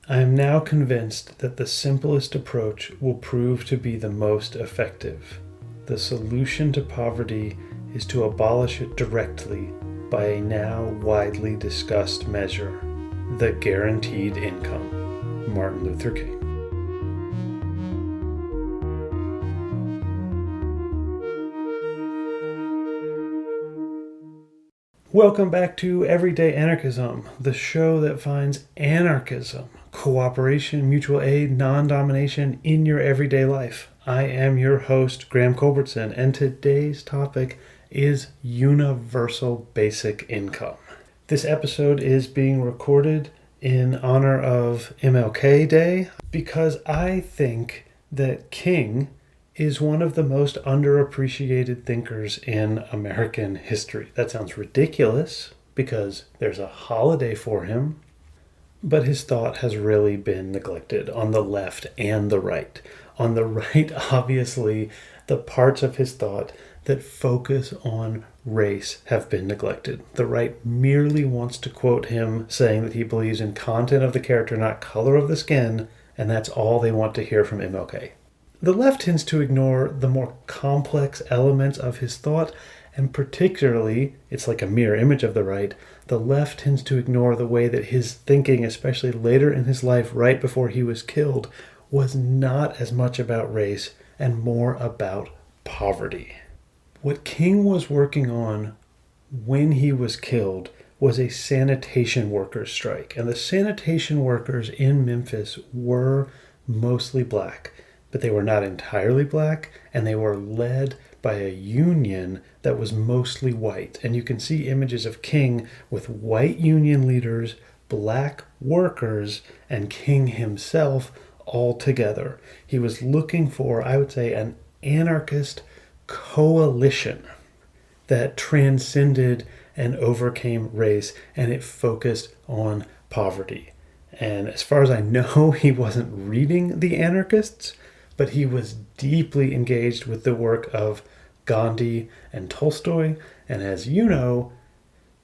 I am now convinced that the simplest approach will prove to be the most effective. The solution to poverty is to abolish it directly by a now widely discussed measure, the guaranteed income. Martin Luther King. Welcome back to Everyday Anarchism, the show that finds anarchism, cooperation, mutual aid, non-domination in your everyday life. I am your host, Graham Culbertson, and today's topic is universal basic income. This episode is being recorded in honor of MLK Day because I think that King is one of the most underappreciated thinkers in American history. That sounds ridiculous because there's a holiday for him, but his thought has really been neglected on the left and the right. On the right, obviously, the parts of his thought that focus on race have been neglected. The right merely wants to quote him saying that he believes in content of the character, not color of the skin, and that's all they want to hear from MLK. The left tends to ignore the more complex elements of his thought, and particularly, it's like a mirror image of the right, the left tends to ignore the way that his thinking, especially later in his life, right before he was killed, was not as much about race and more about poverty. What King was working on when he was killed was a sanitation workers strike, and the sanitation workers in Memphis were mostly black. But they were not entirely black, and they were led by a union that was mostly white. And you can see images of King with white union leaders, black workers, and King himself all together. He was looking for, I would say, an anarchist coalition that transcended and overcame race, and it focused on poverty. And as far as I know, he wasn't reading the anarchists, but he was deeply engaged with the work of Gandhi and Tolstoy. And as you know,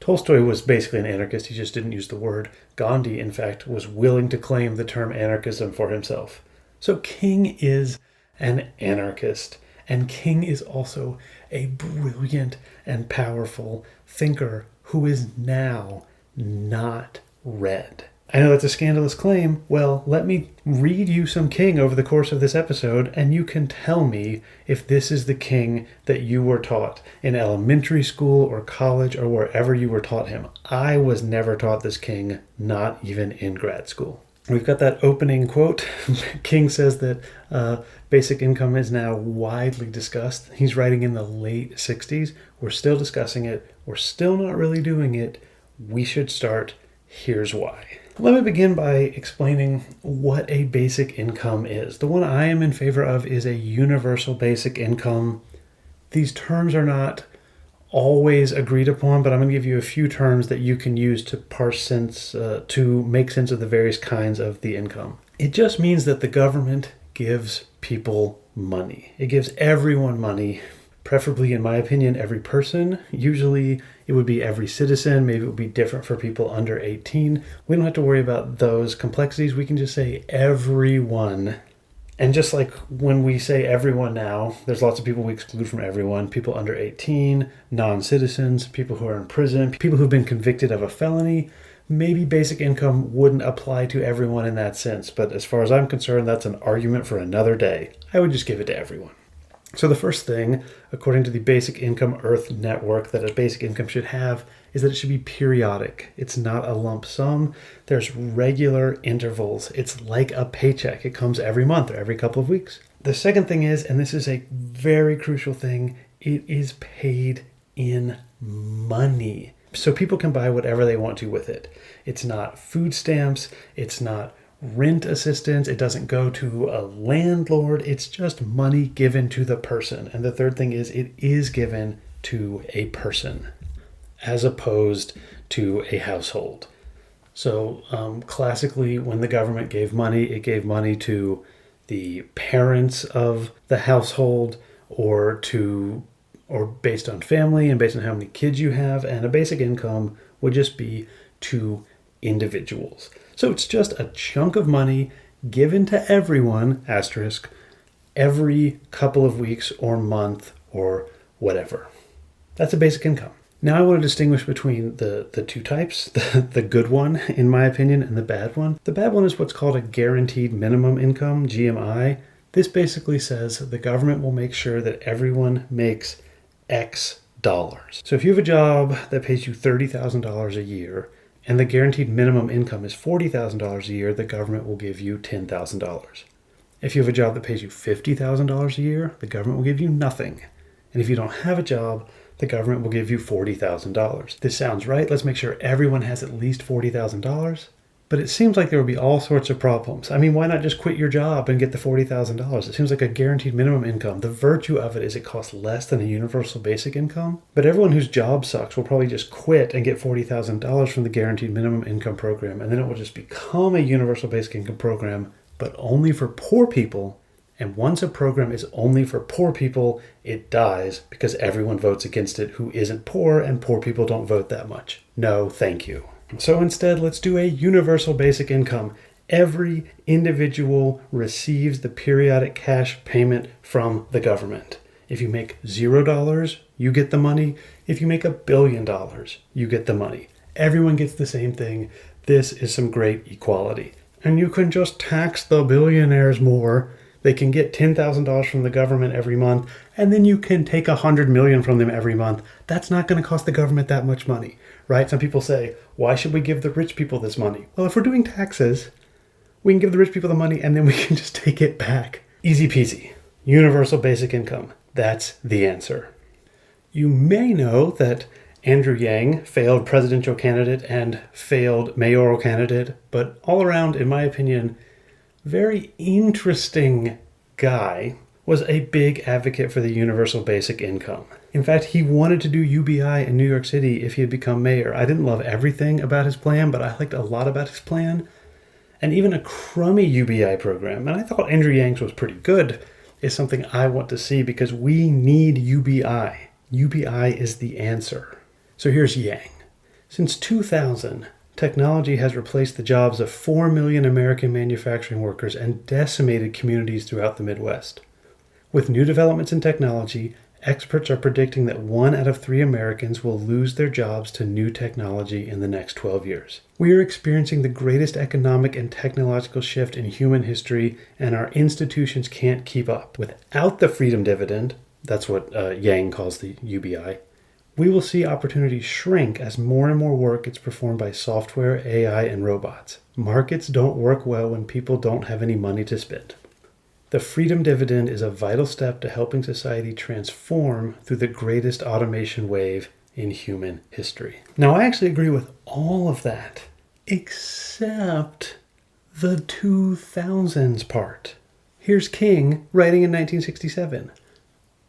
Tolstoy was basically an anarchist. He just didn't use the word. Gandhi, in fact, was willing to claim the term anarchism for himself. So King is an anarchist, and King is also a brilliant and powerful thinker who is now not read. I know that's a scandalous claim. Well, let me read you some King over the course of this episode, and you can tell me if this is the King that you were taught in elementary school or college or wherever you were taught him. I was never taught this King, not even in grad school. We've got that opening quote. King says that basic income is now widely discussed. He's writing in the late 60s. We're still discussing it. We're still not really doing it. We should start. Here's why. Let me begin by explaining what a basic income is. The one I am in favor of is a universal basic income. These terms are not always agreed upon, but I'm going to give you a few terms that you can use to parse sense, to make sense of the various kinds of the income. It just means that the government gives people money. It gives everyone money, preferably, in my opinion, every person. Usually it would be every citizen. Maybe it would be different for people under 18. We don't have to worry about those complexities. We can just say everyone. And just like when we say everyone now, there's lots of people we exclude from everyone. People under 18, non-citizens, people who are in prison, people who've been convicted of a felony. Maybe basic income wouldn't apply to everyone in that sense. But as far as I'm concerned, that's an argument for another day. I would just give it to everyone. So the first thing, according to the Basic Income Earth Network, that a basic income should have is that it should be periodic. It's not a lump sum. There's regular intervals. It's like a paycheck. It comes every month or every couple of weeks. The second thing is, and this is a very crucial thing, it is paid in money. So people can buy whatever they want to with it. It's not food stamps. It's not rent assistance. It doesn't go to a landlord. It's just money given to the person. And the third thing is it is given to a person as opposed to a household. So classically, when the government gave money, it gave money to the parents of the household or based on family and based on how many kids you have. And a basic income would just be to individuals. So it's just a chunk of money given to everyone, asterisk, every couple of weeks or month or whatever. That's a basic income. Now I want to distinguish between the two types, the good one, in my opinion, and the bad one. The bad one is what's called a guaranteed minimum income, GMI. This basically says the government will make sure that everyone makes X dollars. So if you have a job that pays you $30,000 a year and the guaranteed minimum income is $40,000 a year, the government will give you $10,000. If you have a job that pays you $50,000 a year, the government will give you nothing. And if you don't have a job, the government will give you $40,000. This sounds right. Let's make sure everyone has at least $40,000. But it seems like there would be all sorts of problems. I mean, why not just quit your job and get the $40,000? It seems like a guaranteed minimum income. The virtue of it is it costs less than a universal basic income. But everyone whose job sucks will probably just quit and get $40,000 from the guaranteed minimum income program. And then it will just become a universal basic income program, but only for poor people. And once a program is only for poor people, it dies because everyone votes against it who isn't poor, and poor people don't vote that much. No, thank you. So instead, let's do a universal basic income. Every individual receives the periodic cash payment from the government. If you make $0, you get the money. If you make $1 billion, you get the money. Everyone gets the same thing. This is some great equality. And you can just tax the billionaires more. They can get $10,000 from the government every month, and then you can take $100 million from them every month. That's not going to cost the government that much money, right? Some people say, why should we give the rich people this money? Well, if we're doing taxes, we can give the rich people the money and then we can just take it back. Easy peasy. Universal basic income. That's the answer. You may know that Andrew Yang, failed presidential candidate and failed mayoral candidate, but all around, in my opinion, very interesting guy, was a big advocate for the universal basic income. In fact, he wanted to do UBI in New York City if he had become mayor. I didn't love everything about his plan, but I liked a lot about his plan. And even a crummy UBI program, and I thought Andrew Yang's was pretty good, is something I want to see because we need UBI. UBI is the answer. So here's Yang. Since 2000, technology has replaced the jobs of 4 million American manufacturing workers and decimated communities throughout the Midwest. With new developments in technology, experts are predicting that 1 out of 3 Americans will lose their jobs to new technology in the next 12 years. We are experiencing the greatest economic and technological shift in human history, and our institutions can't keep up. Without the freedom dividend, that's what Yang calls the UBI, we will see opportunities shrink as more and more work gets performed by software, AI, and robots. Markets don't work well when people don't have any money to spend. The freedom dividend is a vital step to helping society transform through the greatest automation wave in human history. Now, I actually agree with all of that, except the 2000s part. Here's King writing in 1967.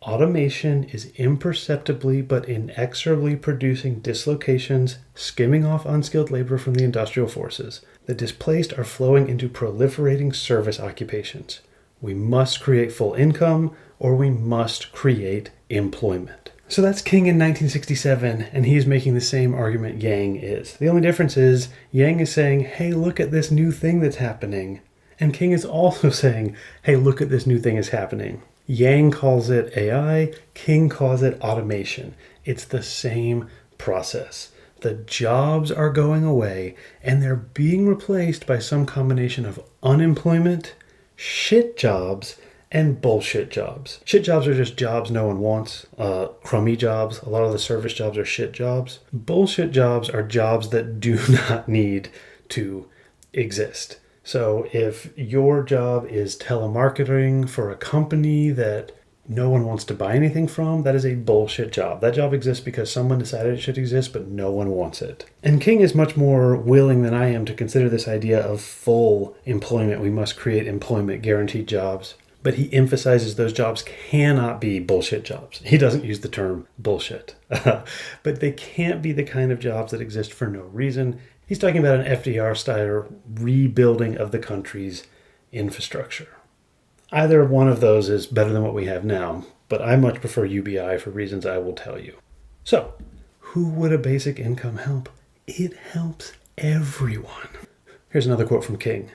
Automation is imperceptibly but inexorably producing dislocations, skimming off unskilled labor from the industrial forces. The displaced are flowing into proliferating service occupations. We must create full income, or we must create employment. So that's King in 1967, and he is making the same argument Yang is. The only difference is Yang is saying, hey, look at this new thing that's happening. And King is also saying, hey, look at this new thing is happening. Yang calls it AI, King calls it automation. It's the same process. The jobs are going away, and they're being replaced by some combination of unemployment, shit jobs, and bullshit jobs. Shit jobs are just jobs no one wants. Crummy jobs. A lot of the service jobs are shit jobs. Bullshit jobs are jobs that do not need to exist. So if your job is telemarketing for a company that no one wants to buy anything from, that is a bullshit job. That job exists because someone decided it should exist, but no one wants it. And King is much more willing than I am to consider this idea of full employment. We must create employment, guaranteed jobs. But he emphasizes those jobs cannot be bullshit jobs. He doesn't use the term bullshit. But they can't be the kind of jobs that exist for no reason. He's talking about an FDR-style rebuilding of the country's infrastructure. Either one of those is better than what we have now, but I much prefer UBI for reasons I will tell you. So, who would a basic income help? It helps everyone. Here's another quote from King.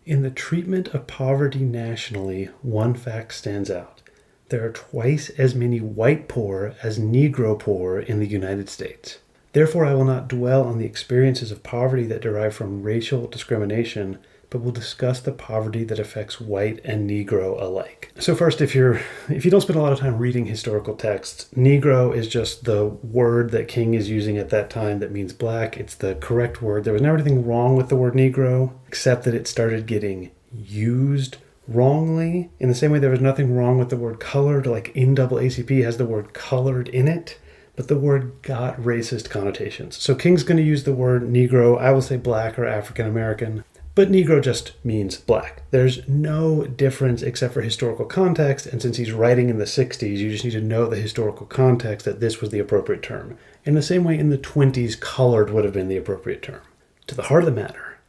In the treatment of poverty nationally, one fact stands out. There are twice as many white poor as Negro poor in the United States. Therefore, I will not dwell on the experiences of poverty that derive from racial discrimination, but will discuss the poverty that affects white and Negro alike. So first, if you don't spend a lot of time reading historical texts, Negro is just the word that King is using at that time that means black. It's the correct word. There was never anything wrong with the word Negro, except that it started getting used wrongly. In the same way, there was nothing wrong with the word colored, like NAACP has the word colored in it. But the word got racist connotations. So King's going to use the word Negro. I will say black or African American, but Negro just means black. There's no difference except for historical context. And since he's writing in the 60s, you just need to know the historical context that this was the appropriate term. In the same way, in the 20s, colored would have been the appropriate term. To the heart of the matter,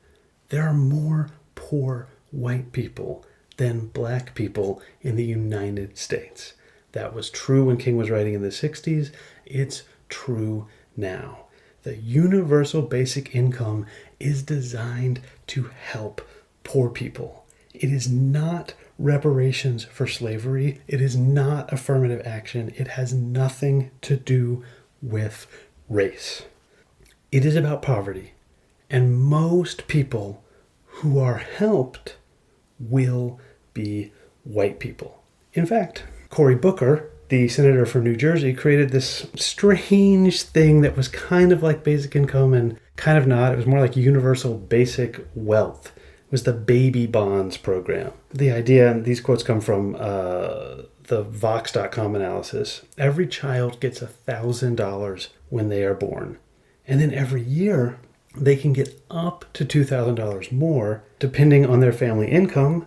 there are more poor white people than black people in the United States. That was true when King was writing in the 60s. It's true now. The universal basic income is designed to help poor people. It is not reparations for slavery. It is not affirmative action. It has nothing to do with race. It is about poverty. And most people who are helped will be white people. In fact, Cory Booker, the senator from New Jersey, created this strange thing that was kind of like basic income and kind of not. It was more like universal basic wealth. It was the baby bonds program. The idea, and these quotes come from the Vox.com analysis, every child gets $1,000 when they are born. And then every year, they can get up to $2,000 more depending on their family income.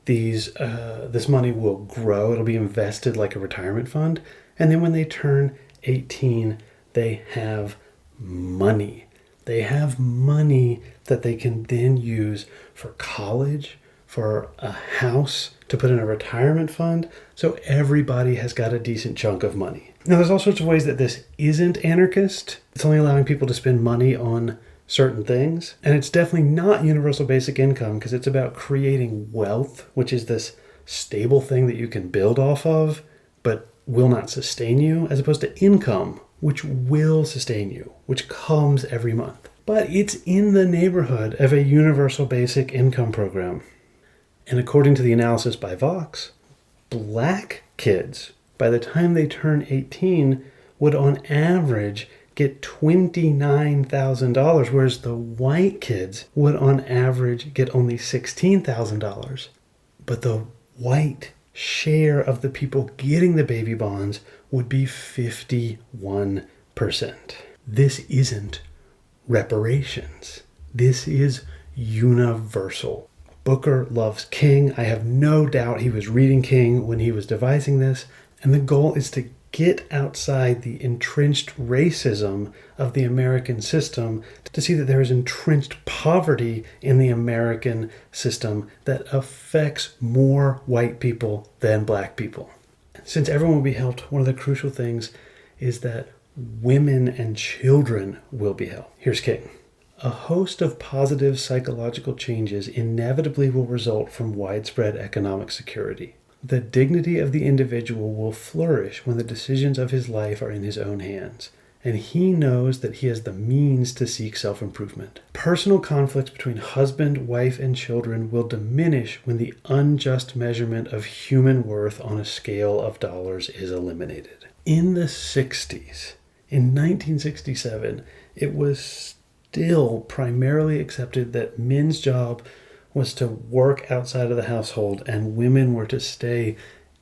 This money will grow. It'll be invested like a retirement fund. And then when they turn 18, they have money. They have money that they can then use for college, for a house, to put in a retirement fund. So everybody has got a decent chunk of money. Now, there's all sorts of ways that this isn't anarchist. It's only allowing people to spend money on certain things. And it's definitely not universal basic income because it's about creating wealth, which is this stable thing that you can build off of, but will not sustain you, as opposed to income, which will sustain you, which comes every month. But it's in the neighborhood of a universal basic income program. And according to the analysis by Vox, black kids, by the time they turn 18, would on average get $29,000, whereas the white kids would on average get only $16,000. But the white share of the people getting the baby bonds would be 51%. This isn't reparations. This is universal. Booker loves King. I have no doubt he was reading King when he was devising this. And the goal is to get outside the entrenched racism of the American system to see that there is entrenched poverty in the American system that affects more white people than black people. Since everyone will be helped, one of the crucial things is that women and children will be helped. Here's King. A host of positive psychological changes inevitably will result from widespread economic security. The dignity of the individual will flourish when the decisions of his life are in his own hands, and he knows that he has the means to seek self-improvement. Personal conflicts between husband, wife, and children will diminish when the unjust measurement of human worth on a scale of dollars is eliminated. In the 60s, in 1967, it was still primarily accepted that men's job was to work outside of the household and women were to stay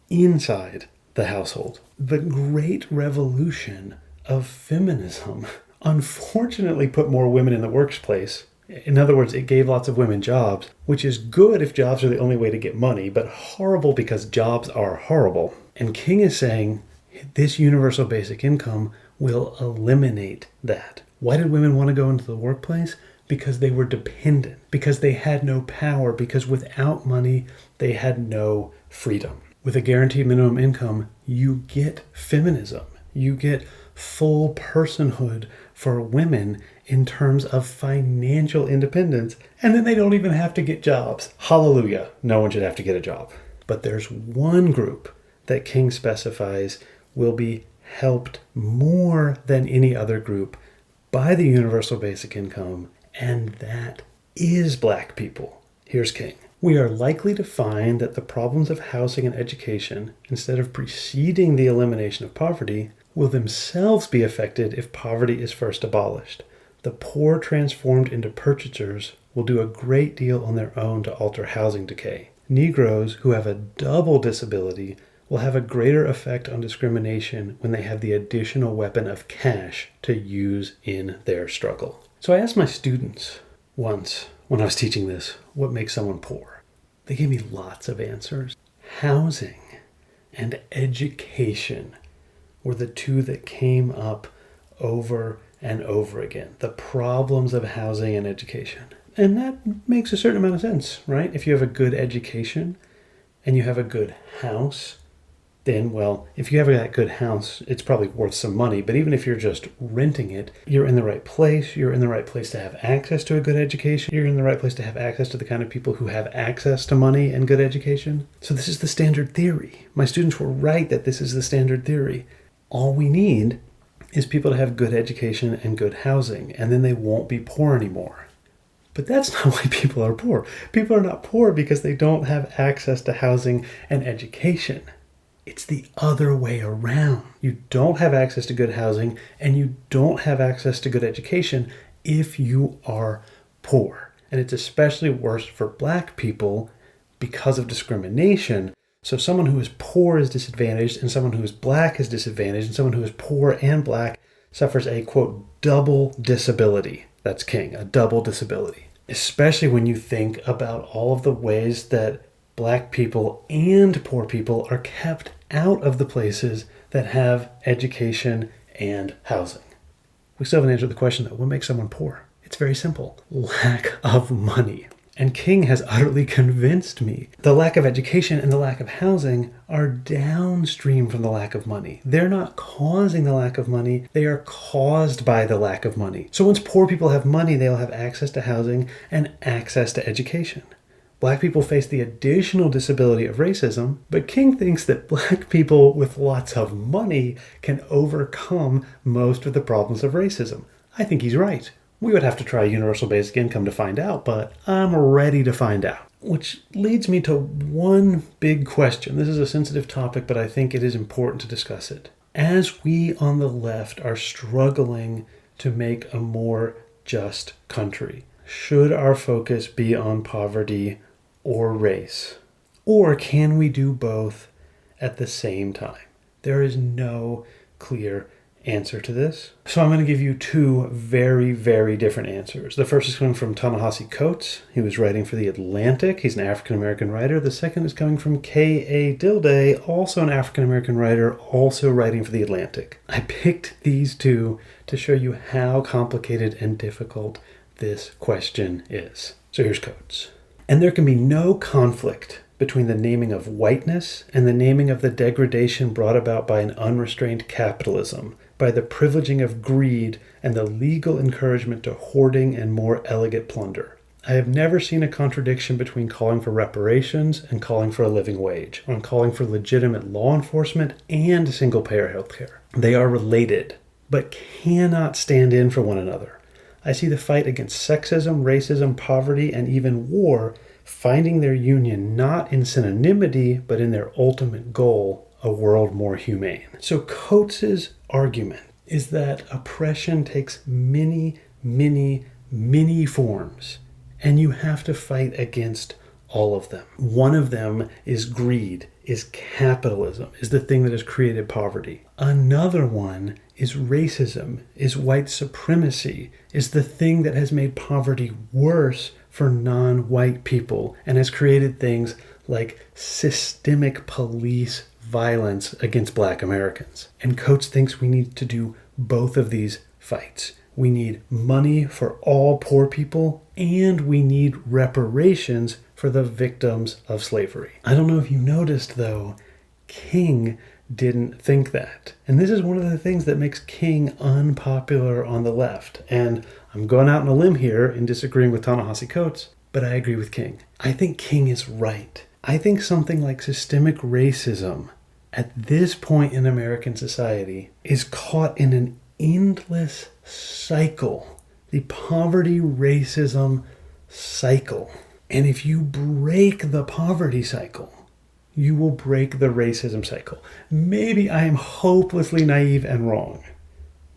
inside the household. The great revolution of feminism unfortunately put more women in the workplace. In other words, it gave lots of women jobs, which is good if jobs are the only way to get money, but horrible because jobs are horrible. And King is saying this universal basic income will eliminate that. Why did women want to go into the workplace? Because they were dependent, because they had no power, because without money, they had no freedom. With a guaranteed minimum income, you get feminism. You get full personhood for women in terms of financial independence, and then they don't even have to get jobs. Hallelujah. No one should have to get a job. But there's one group that King specifies will be helped more than any other group by the universal basic income, and that is Black people. Here's King. We are likely to find that the problems of housing and education, instead of preceding the elimination of poverty, will themselves be affected if poverty is first abolished. The poor transformed into purchasers will do a great deal on their own to alter housing decay. Negroes who have a double disability will have a greater effect on discrimination when they have the additional weapon of cash to use in their struggle. So I asked my students once, when I was teaching this, what makes someone poor? They gave me lots of answers. Housing and education were the two that came up over and over again. The problems of housing and education. And that makes a certain amount of sense, right? If you have a good education and you have a good house, then, well, if you have that good house, it's probably worth some money. But even if you're just renting it, you're in the right place. You're in the right place to have access to a good education. You're in the right place to have access to the kind of people who have access to money and good education. So this is the standard theory. My students were right that this is the standard theory. All we need is people to have good education and good housing, and then they won't be poor anymore. But that's not why people are poor. People are not poor because they don't have access to housing and education. It's the other way around. You don't have access to good housing and you don't have access to good education if you are poor. And it's especially worse for Black people because of discrimination. So someone who is poor is disadvantaged, and someone who is Black is disadvantaged, and someone who is poor and Black suffers a, quote, double disability. That's King, a double disability. Especially when you think about all of the ways that Black people and poor people are kept out of the places that have education and housing. We still haven't answered the question, though. What makes someone poor? It's very simple. Lack of money. And King has utterly convinced me. The lack of education and the lack of housing are downstream from the lack of money. They're not causing the lack of money. They are caused by the lack of money. So once poor people have money, they'll have access to housing and access to education. Black people face the additional disability of racism, but King thinks that Black people with lots of money can overcome most of the problems of racism. I think he's right. We would have to try universal basic income to find out, but I'm ready to find out. Which leads me to one big question. This is a sensitive topic, but I think it is important to discuss it. As we on the left are struggling to make a more just country, should our focus be on poverty or race? Or can we do both at the same time? There is no clear answer to this. So I'm going to give you two very, very different answers. The first is coming from Ta-Nehisi Coates. He was writing for The Atlantic. He's an African-American writer. The second is coming from K.A. Dilday, also an African-American writer, also writing for The Atlantic. I picked these two to show you how complicated and difficult this question is. So here's Coates. And there can be no conflict between the naming of whiteness and the naming of the degradation brought about by an unrestrained capitalism, by the privileging of greed and the legal encouragement to hoarding and more elegant plunder. I have never seen a contradiction between calling for reparations and calling for a living wage, on calling for legitimate law enforcement and single-payer healthcare. They are related, but cannot stand in for one another. I see the fight against sexism, racism, poverty, and even war finding their union not in synonymity, but in their ultimate goal, a world more humane. So Coates's argument is that oppression takes many, many, many forms, and you have to fight against all of them. One of them is greed, is capitalism, is the thing that has created poverty. Another one is racism, is white supremacy, is the thing that has made poverty worse for non-white people and has created things like systemic police violence against Black Americans. And Coates thinks we need to do both of these fights. We need money for all poor people, and we need reparations for the victims of slavery. I don't know if you noticed, though, King didn't think that. And this is one of the things that makes King unpopular on the left. And I'm going out on a limb here in disagreeing with Ta-Nehisi Coates, but I agree with King. I think King is right. I think something like systemic racism at this point in American society is caught in an endless cycle, the poverty racism cycle. And if you break the poverty cycle, you will break the racism cycle. Maybe I am hopelessly naive and wrong.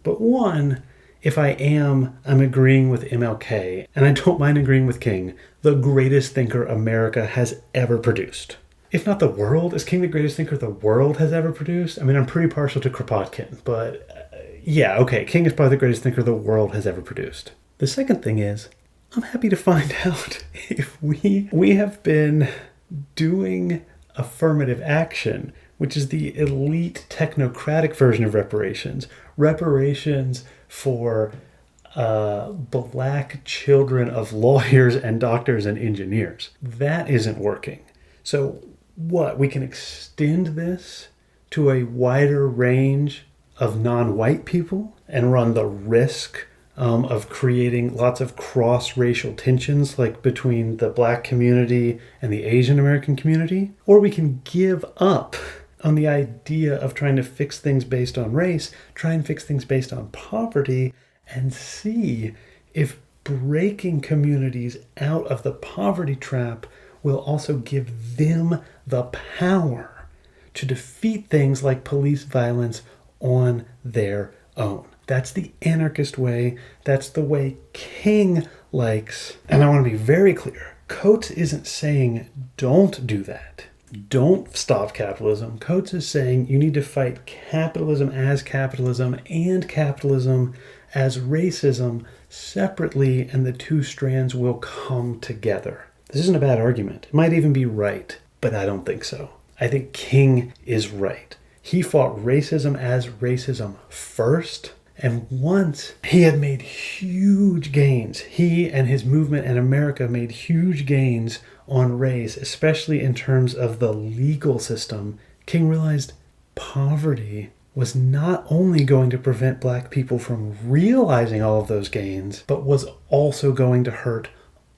But one, if I'm agreeing with MLK, and I don't mind agreeing with King, the greatest thinker America has ever produced. If not the world, is King the greatest thinker the world has ever produced? I mean, I'm pretty partial to Kropotkin, but yeah, okay, King is probably the greatest thinker the world has ever produced. The second thing is, I'm happy to find out if we have been doing affirmative action, which is the elite technocratic version of reparations. Reparations for black children of lawyers and doctors and engineers. That isn't working. So what? We can extend this to a wider range of non-white people and run the risk of creating lots of cross-racial tensions, like between the black community and the Asian American community. Or we can give up on the idea of trying to fix things based on race, try and fix things based on poverty, and see if breaking communities out of the poverty trap will also give them the power to defeat things like police violence on their own. That's the anarchist way. That's the way King likes. And I want to be very clear. Coates isn't saying don't do that. Don't stop capitalism. Coates is saying you need to fight capitalism as capitalism and capitalism as racism separately, and the two strands will come together. This isn't a bad argument. It might even be right, but I don't think so. I think King is right. He fought racism as racism first. And once he had made huge gains, he and his movement and America made huge gains on race, especially in terms of the legal system, King realized poverty was not only going to prevent black people from realizing all of those gains, but was also going to hurt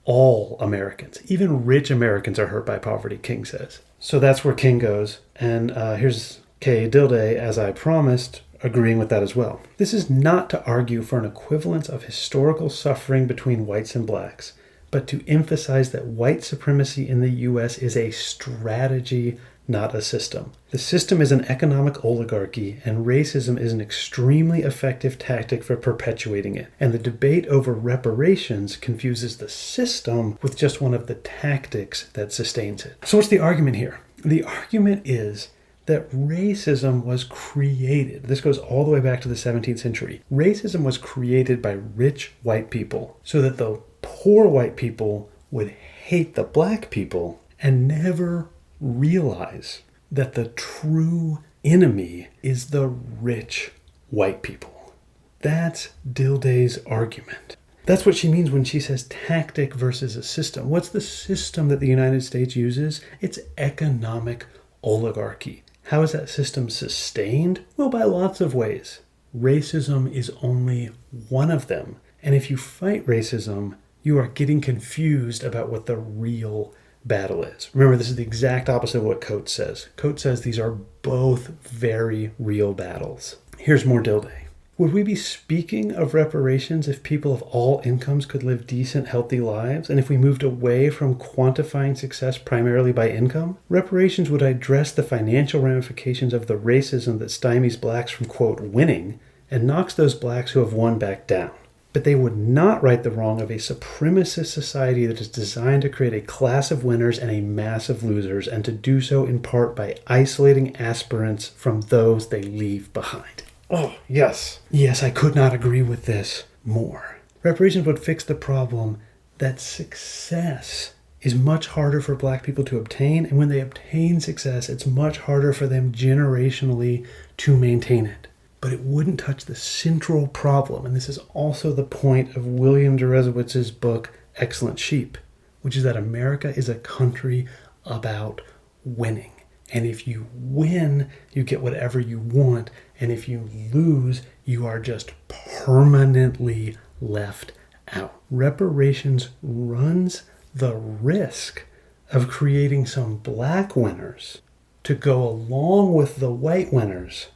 all Americans. Even rich Americans are hurt by poverty, King says. So that's where King goes. And here's Kay Dilday, as I promised, agreeing with that as well. This is not to argue for an equivalence of historical suffering between whites and blacks, but to emphasize that white supremacy in the U.S. is a strategy, not a system. The system is an economic oligarchy, and racism is an extremely effective tactic for perpetuating it. And the debate over reparations confuses the system with just one of the tactics that sustains it. So what's the argument here? The argument is that racism was created. This goes all the way back to the 17th century. Racism was created by rich white people so that the poor white people would hate the black people and never realize that the true enemy is the rich white people. That's Dilday's argument. That's what she means when she says tactic versus a system. What's the system that the United States uses? It's economic oligarchy. How is that system sustained? Well, by lots of ways. Racism is only one of them. And if you fight racism, you are getting confused about what the real battle is. Remember, this is the exact opposite of what Coates says. Coates says these are both very real battles. Here's more Dilday. Would we be speaking of reparations if people of all incomes could live decent, healthy lives, and if we moved away from quantifying success primarily by income? Reparations would address the financial ramifications of the racism that stymies blacks from, quote, winning, and knocks those blacks who have won back down. But they would not right the wrong of a supremacist society that is designed to create a class of winners and a mass of losers, and to do so in part by isolating aspirants from those they leave behind. Oh, yes. Yes, I could not agree with this more. Reparations would fix the problem that success is much harder for black people to obtain, and when they obtain success, it's much harder for them generationally to maintain it. But it wouldn't touch the central problem, and this is also the point of William Derezowitz's book, Excellent Sheep, which is that America is a country about winning. And if you win, you get whatever you want. And if you lose, you are just permanently left out. Reparations runs the risk of creating some black winners to go along with the white winners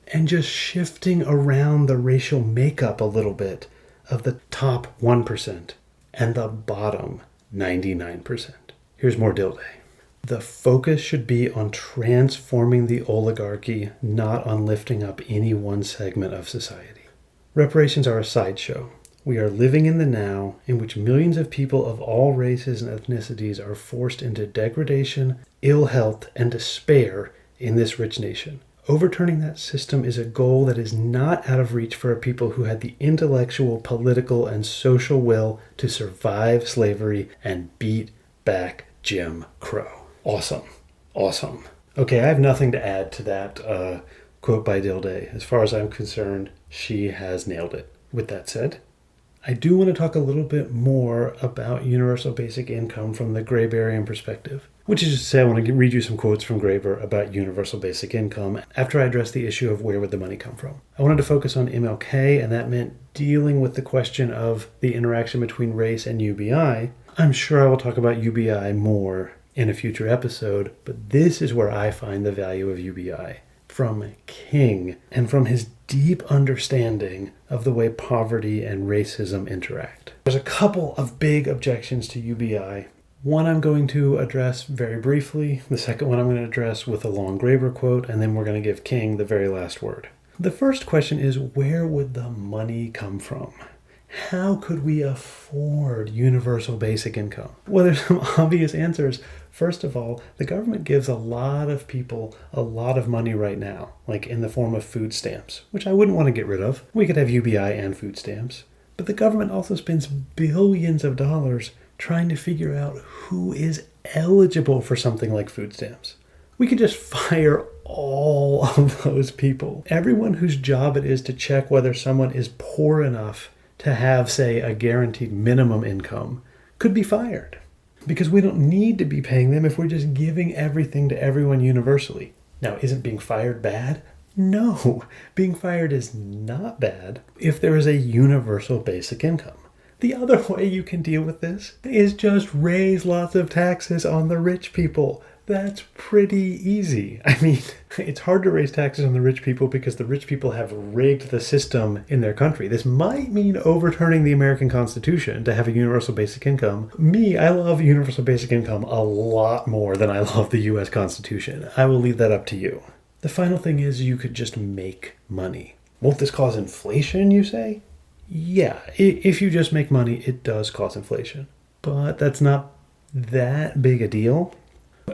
and just shifting around the racial makeup a little bit of the top 1% and the bottom 99%. Here's more Dilday. The focus should be on transforming the oligarchy, not on lifting up any one segment of society. Reparations are a sideshow. We are living in the now, in which millions of people of all races and ethnicities are forced into degradation, ill health, and despair in this rich nation. Overturning that system is a goal that is not out of reach for a people who had the intellectual, political, and social will to survive slavery and beat back Jim Crow. Awesome. Awesome. Okay, I have nothing to add to that quote by Dilday. As far as I'm concerned, she has nailed it. With that said, I do want to talk a little bit more about universal basic income from the Graberian perspective, which is to say I want to read you some quotes from Graeber about universal basic income after I address the issue of where would the money come from. I wanted to focus on MLK, and that meant dealing with the question of the interaction between race and UBI. I'm sure I will talk about UBI more in a future episode, but this is where I find the value of UBI. From King and from his deep understanding of the way poverty and racism interact. There's a couple of big objections to UBI. One I'm going to address very briefly. The second one I'm going to address with a long Graeber quote, and then we're going to give King the very last word. The first question is, where would the money come from? How could we afford universal basic income? Well, there's some obvious answers. First of all, the government gives a lot of people a lot of money right now, like in the form of food stamps, which I wouldn't want to get rid of. We could have UBI and food stamps. But the government also spends billions of dollars trying to figure out who is eligible for something like food stamps. We could just fire all of those people. Everyone whose job it is to check whether someone is poor enough to have, say, a guaranteed minimum income could be fired. Because we don't need to be paying them if we're just giving everything to everyone universally. Now, isn't being fired bad? No, being fired is not bad if there is a universal basic income. The other way you can deal with this is just raise lots of taxes on the rich people. That's pretty easy. I mean, it's hard to raise taxes on the rich people because the rich people have rigged the system in their country. This might mean overturning the American Constitution to have a universal basic income. I love universal basic income a lot more than I love the U.S. Constitution. I will leave that up to you. The final thing is you could just make money. Won't this cause inflation, you say? Yeah, if you just make money, it does cause inflation. But that's not that big a deal,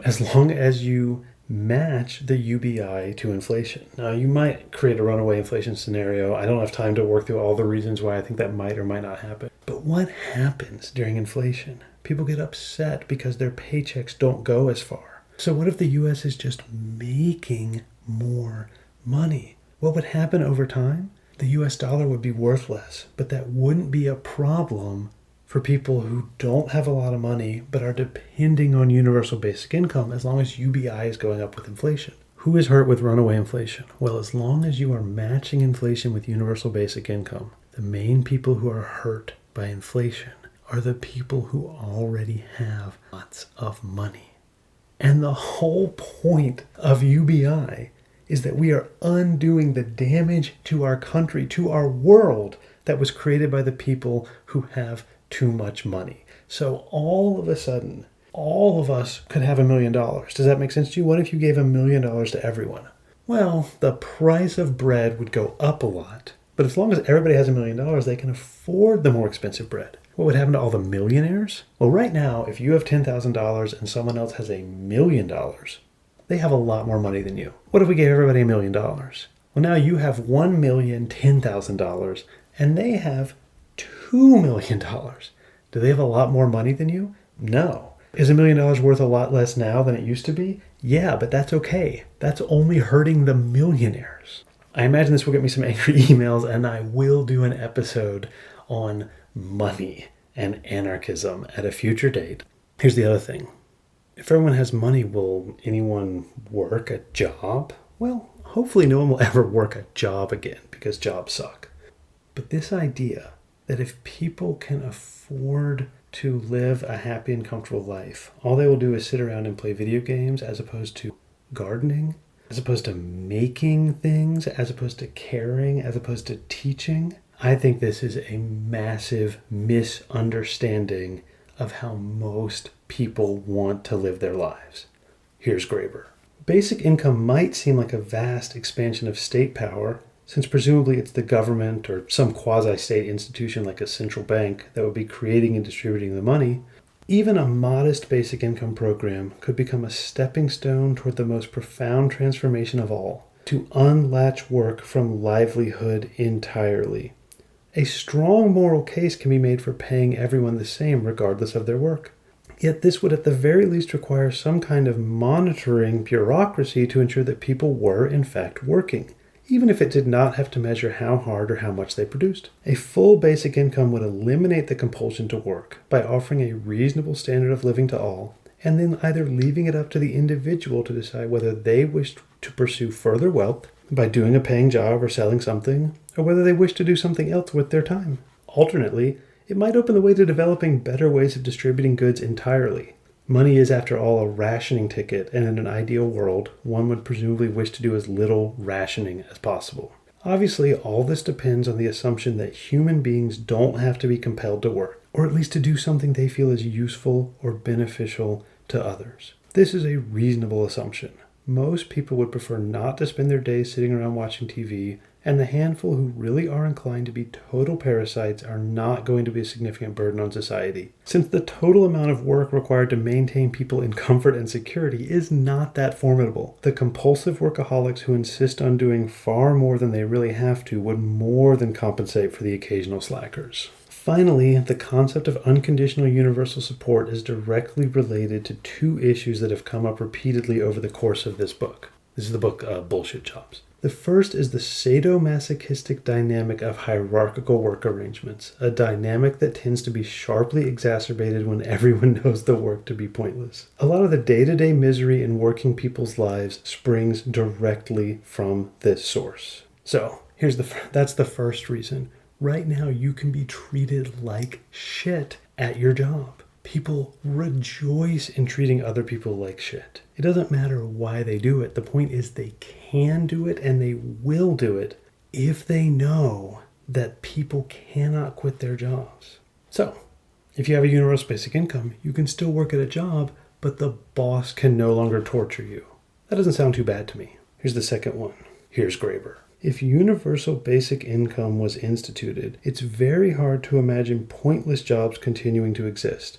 as long as you match the UBI to inflation. Now, you might create a runaway inflation scenario. I don't have time to work through all the reasons why I think that might or might not happen. But what happens during inflation? People get upset because their paychecks don't go as far. So what if the U.S. is just making more money? What would happen over time? The U.S. dollar would be worth less, but that wouldn't be a problem for people who don't have a lot of money but are depending on universal basic income as long as UBI is going up with inflation. Who is hurt with runaway inflation? Well, as long as you are matching inflation with universal basic income, the main people who are hurt by inflation are the people who already have lots of money. And the whole point of UBI is that we are undoing the damage to our country, to our world, that was created by the people who have too much money. So all of a sudden, all of us could have $1 million. Does that make sense to you? What if you gave $1 million to everyone? Well, the price of bread would go up a lot, but as long as everybody has $1 million, they can afford the more expensive bread. What would happen to all the millionaires? Well, right now, if you have $10,000 and someone else has $1 million, they have a lot more money than you. What if we gave everybody $1 million? Well, now you have $1,010,000 and they have $2 million. Do they have a lot more money than you? No. Is $1 million worth a lot less now than it used to be? Yeah, but that's okay. That's only hurting the millionaires. I imagine this will get me some angry emails, and I will do an episode on money and anarchism at a future date. Here's the other thing. If everyone has money, will anyone work a job? Well, hopefully no one will ever work a job again because jobs suck. But this idea that if people can afford to live a happy and comfortable life, all they will do is sit around and play video games as opposed to gardening, as opposed to making things, as opposed to caring, as opposed to teaching, I think this is a massive misunderstanding of how most people want to live their lives. Here's Graeber. Basic income might seem like a vast expansion of state power, since presumably it's the government or some quasi-state institution like a central bank that would be creating and distributing the money. Even a modest basic income program could become a stepping stone toward the most profound transformation of all, to unlatch work from livelihood entirely. A strong moral case can be made for paying everyone the same regardless of their work. Yet this would at the very least require some kind of monitoring bureaucracy to ensure that people were in fact working, even if it did not have to measure how hard or how much they produced. A full basic income would eliminate the compulsion to work by offering a reasonable standard of living to all, and then either leaving it up to the individual to decide whether they wish to pursue further wealth by doing a paying job or selling something, or whether they wish to do something else with their time. Alternately, it might open the way to developing better ways of distributing goods entirely. Money is, after all, a rationing ticket, and in an ideal world, one would presumably wish to do as little rationing as possible. Obviously, all this depends on the assumption that human beings don't have to be compelled to work, or at least to do something they feel is useful or beneficial to others. This is a reasonable assumption. Most people would prefer not to spend their days sitting around watching TV, and the handful who really are inclined to be total parasites are not going to be a significant burden on society. Since the total amount of work required to maintain people in comfort and security is not that formidable, the compulsive workaholics who insist on doing far more than they really have to would more than compensate for the occasional slackers. Finally, the concept of unconditional universal support is directly related to two issues that have come up repeatedly over the course of this book. This is the book Bullshit Jobs. The first is the sadomasochistic dynamic of hierarchical work arrangements, a dynamic that tends to be sharply exacerbated when everyone knows the work to be pointless. A lot of the day-to-day misery in working people's lives springs directly from this source. So, that's the first reason. Right now, you can be treated like shit at your job. People rejoice in treating other people like shit. It doesn't matter why they do it. The point is they can do it and they will do it if they know that people cannot quit their jobs. So, if you have a universal basic income, you can still work at a job, but the boss can no longer torture you. That doesn't sound too bad to me. Here's the second one. Here's Graeber. If universal basic income was instituted, it's very hard to imagine pointless jobs continuing to exist.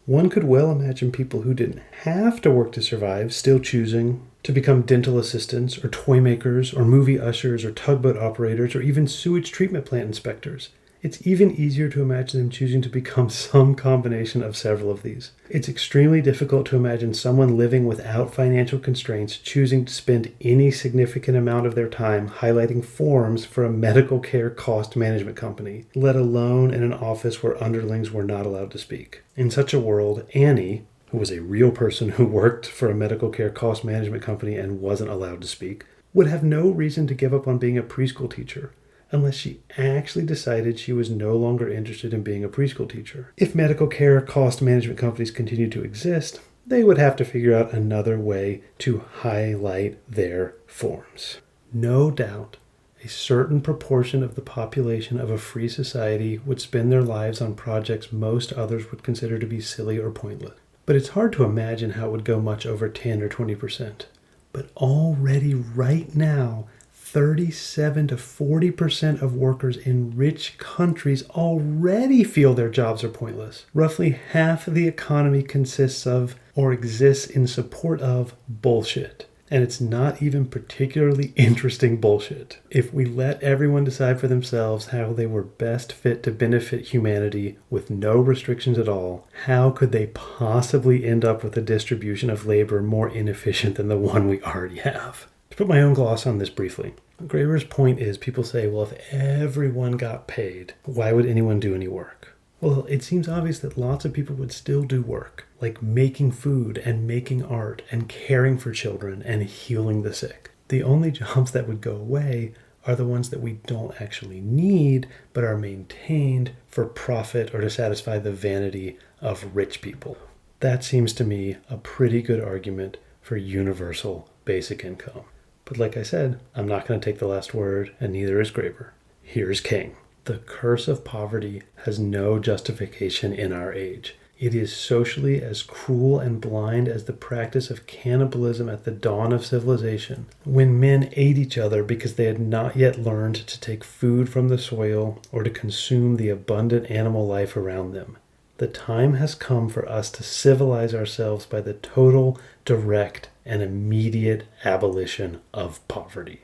One could well imagine people who didn't have to work to survive still choosing to become dental assistants or toy makers or movie ushers or tugboat operators or even sewage treatment plant inspectors. It's even easier to imagine them choosing to become some combination of several of these. It's extremely difficult to imagine someone living without financial constraints choosing to spend any significant amount of their time highlighting forms for a medical care cost management company, let alone in an office where underlings were not allowed to speak. In such a world, Annie, who was a real person who worked for a medical care cost management company and wasn't allowed to speak, would have no reason to give up on being a preschool teacher, unless she actually decided she was no longer interested in being a preschool teacher. If medical care cost management companies continue to exist, they would have to figure out another way to highlight their forms. No doubt, a certain proportion of the population of a free society would spend their lives on projects most others would consider to be silly or pointless. But it's hard to imagine how it would go much over 10 or 20%. But already right now, 37 to 40% of workers in rich countries already feel their jobs are pointless. Roughly half of the economy consists of or exists in support of bullshit. And it's not even particularly interesting bullshit. If we let everyone decide for themselves how they were best fit to benefit humanity with no restrictions at all, how could they possibly end up with a distribution of labor more inefficient than the one we already have? To put my own gloss on this briefly, Graeber's point is people say, well, if everyone got paid, why would anyone do any work? Well, it seems obvious that lots of people would still do work, like making food and making art and caring for children and healing the sick. The only jobs that would go away are the ones that we don't actually need, but are maintained for profit or to satisfy the vanity of rich people. That seems to me a pretty good argument for universal basic income. But like I said, I'm not going to take the last word, and neither is Graeber. Here's King. The curse of poverty has no justification in our age. It is socially as cruel and blind as the practice of cannibalism at the dawn of civilization, when men ate each other because they had not yet learned to take food from the soil or to consume the abundant animal life around them. The time has come for us to civilize ourselves by the total, direct, and immediate abolition of poverty.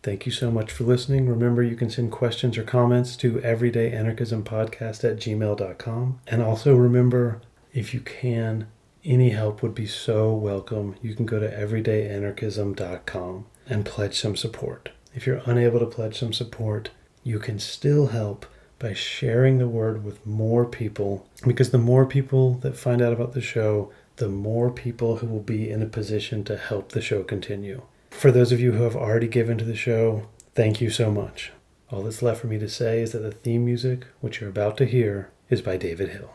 Thank you so much for listening. Remember, you can send questions or comments to everydayanarchismpodcast@gmail.com. And also remember, if you can, any help would be so welcome. You can go to everydayanarchism.com and pledge some support. If you're unable to pledge some support, you can still help by sharing the word with more people, because the more people that find out about the show, the more people who will be in a position to help the show continue. For those of you who have already given to the show, thank you so much. All that's left for me to say is that the theme music, which you're about to hear, is by David Hill.